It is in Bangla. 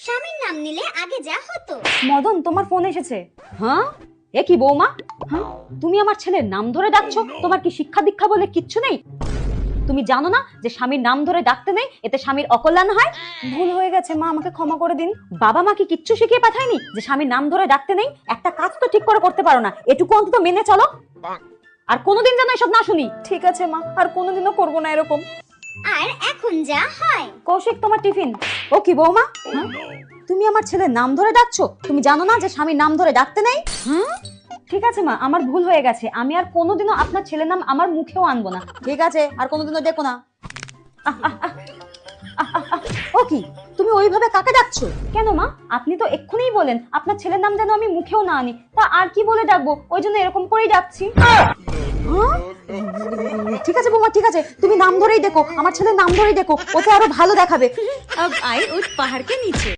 স্বামীর নাম নিলে আগে যা হতো। মদন, তোমার ফোন এসেছে। হ্যাঁ, এ কি বৌমা? হ্যাঁ, তুমি আমার ছেলের নাম ধরে ডাকছো? তোমার কি শিক্ষা দীক্ষা বলে কিচ্ছু নেই? তুমি জানো না যে স্বামীর নাম ধরে ডাকতে নেই, এতে স্বামীর অকল্যাণ হয়? ভুল হয়ে গেছে মা, আমাকে ক্ষমা করে দিন। বাবা মা কি কিচ্ছু শিখিয়ে পাঠায়নি যে স্বামীর নাম ধরে ডাকতে নেই? একটা কাজ তো ঠিক করে করতে পারো না, এটুকু অন্তত মেনে চলো। আর কোনোদিন যেন এসব না শুনি। ঠিক আছে মা, আর কোনোদিনও করবো না এরকম। আর এখন যা হয়। কৌশিক, তোমার টিফিন। ও কি বৌমা, হ্যাঁ? তুমি আমার ছেলের নাম ধরে ডাকছো? তুমি জানো না যে স্বামীর নাম ধরে ডাকতে নেই? হ্যাঁ, ঠিক আছে মা, আমার ভুল হয়ে গেছে। আমি আর কোনোদিনও আপনার ছেলের নাম আমার মুখেও আনবো না। ঠিক আছে, আর কোনোদিনও দেখো না। ও কি, তুমি ওইভাবে কাকে ডাকছো কেন মা? আপনি তো এক্ষুনি বলেন আপনার ছেলের নাম যেন আমি মুখেও না আনি, তা আর কি বলে ডাকবো? ওই জন্য এরকম করেই ডাকছি। হ্যাঁ? ঠিক আছে বৌমা, ঠিক আছে, তুমি নাম ধরেই দেখো, আমার ছেলের নাম ধরেই দেখো, ওতে আরো ভালো দেখাবে। अब आई उस पहाड़ के नीचे।